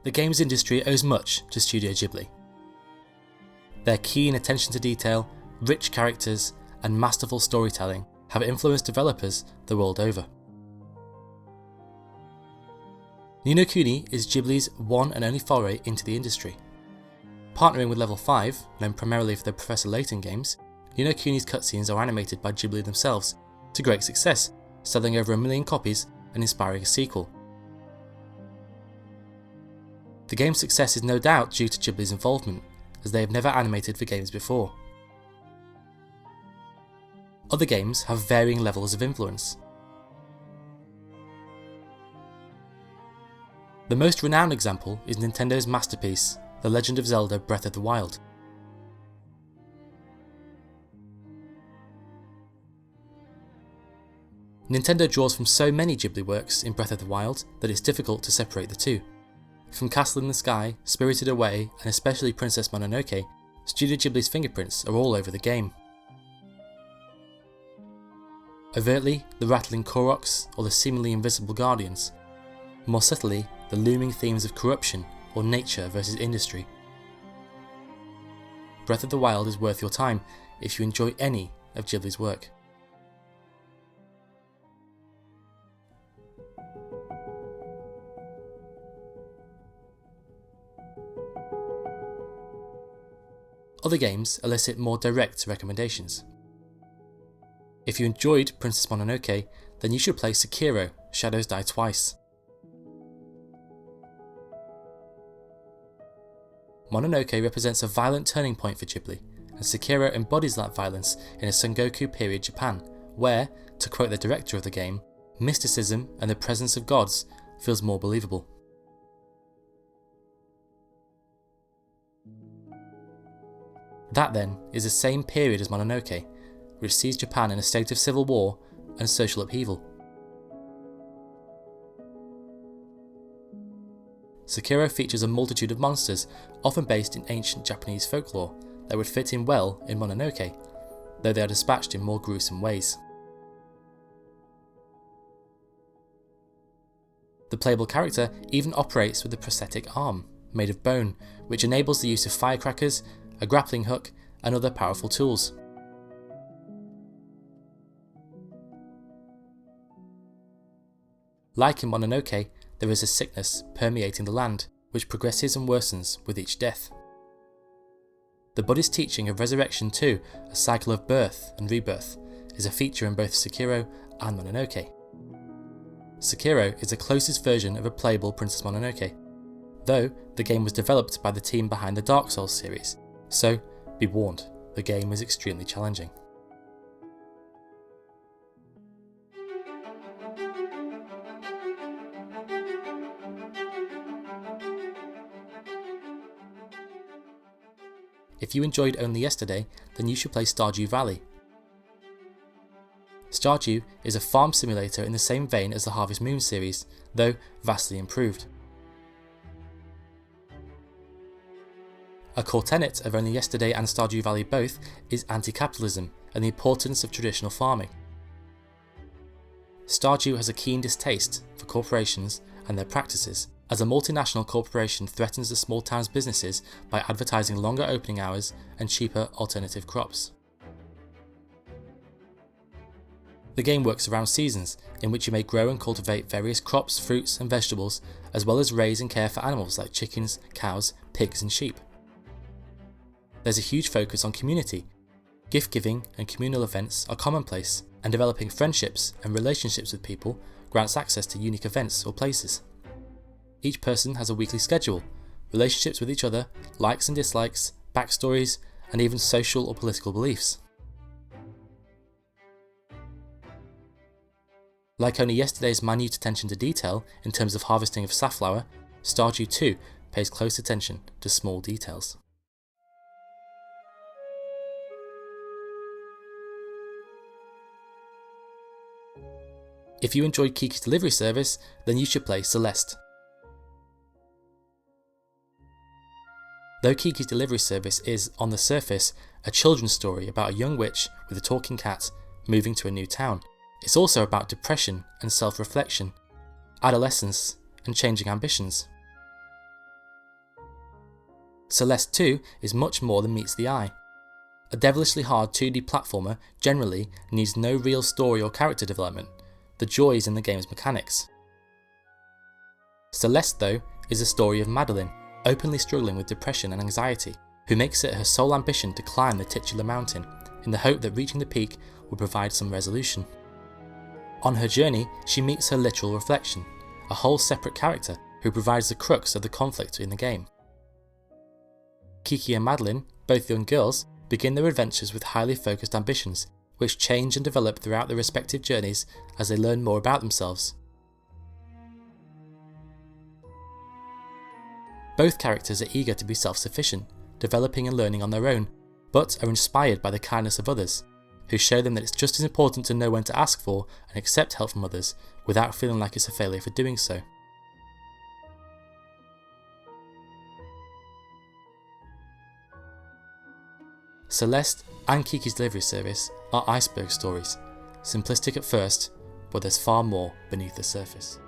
The games industry owes much to Studio Ghibli. Their keen attention to detail, rich characters, and masterful storytelling have influenced developers the world over. Ni no Kuni is Ghibli's one and only foray into the industry. Partnering with Level 5, known primarily for their Professor Layton games, Ni no Kuni's cutscenes are animated by Ghibli themselves, to great success, selling over 1 million copies and inspiring a sequel. The game's success is no doubt due to Ghibli's involvement, as they have never animated for games before. Other games have varying levels of influence. The most renowned example is Nintendo's masterpiece, The Legend of Zelda: Breath of the Wild. Nintendo draws from so many Ghibli works in Breath of the Wild that it's difficult to separate the two. From Castle in the Sky, Spirited Away, and especially Princess Mononoke, Studio Ghibli's fingerprints are all over the game. Overtly, the rattling Koroks or the seemingly invisible Guardians. More subtly, the looming themes of corruption or nature versus industry. Breath of the Wild is worth your time if you enjoy any of Ghibli's work. Other games elicit more direct recommendations. If you enjoyed Princess Mononoke, then you should play Sekiro: Shadows Die Twice. Mononoke represents a violent turning point for Ghibli, and Sekiro embodies that violence in a Sengoku period Japan, where, to quote the director of the game, mysticism and the presence of gods feels more believable. That then is the same period as Mononoke, which sees Japan in a state of civil war and social upheaval. Sekiro features a multitude of monsters, often based in ancient Japanese folklore, that would fit in well in Mononoke, though they are dispatched in more gruesome ways. The playable character even operates with a prosthetic arm, made of bone, which enables the use of firecrackers, a grappling hook, and other powerful tools. Like in Mononoke, there is a sickness permeating the land, which progresses and worsens with each death. The Buddhist teaching of resurrection too, a cycle of birth and rebirth, is a feature in both Sekiro and Mononoke. Sekiro is the closest version of a playable Princess Mononoke, though the game was developed by the team behind the Dark Souls series, so be warned, the game is extremely challenging. If you enjoyed Only Yesterday, then you should play Stardew Valley. Stardew is a farm simulator in the same vein as the Harvest Moon series, though vastly improved. A core tenet of Only Yesterday and Stardew Valley both is anti-capitalism and the importance of traditional farming. Stardew has a keen distaste for corporations and their practices, as a multinational corporation threatens the small town's businesses by advertising longer opening hours and cheaper alternative crops. The game works around seasons, in which you may grow and cultivate various crops, fruits and vegetables, as well as raise and care for animals like chickens, cows, pigs and sheep. There's a huge focus on community. Gift giving and communal events are commonplace, and developing friendships and relationships with people grants access to unique events or places. Each person has a weekly schedule, relationships with each other, likes and dislikes, backstories, and even social or political beliefs. Like Only Yesterday's minute attention to detail in terms of harvesting of safflower, Stardew 2 pays close attention to small details. If you enjoyed Kiki's delivery service, then you should play Celeste. Though Kiki's delivery service is, on the surface, a children's story about a young witch with a talking cat moving to a new town, it's also about depression and self-reflection, adolescence and changing ambitions. Celeste 2 is much more than meets the eye. A devilishly hard 2D platformer generally needs no real story or character development. The joy is in the game's mechanics. Celeste, though, is a story of Madeline, openly struggling with depression and anxiety, who makes it her sole ambition to climb the titular mountain, in the hope that reaching the peak will provide some resolution. On her journey, she meets her literal reflection, a whole separate character who provides the crux of the conflict in the game. Kiki and Madeline, both young girls, begin their adventures with highly focused ambitions, which change and develop throughout their respective journeys as they learn more about themselves. Both characters are eager to be self-sufficient, developing and learning on their own, but are inspired by the kindness of others, who show them that it's just as important to know when to ask for and accept help from others without feeling like it's a failure for doing so. Celeste and Kiki's delivery service are iceberg stories, simplistic at first, but there's far more beneath the surface.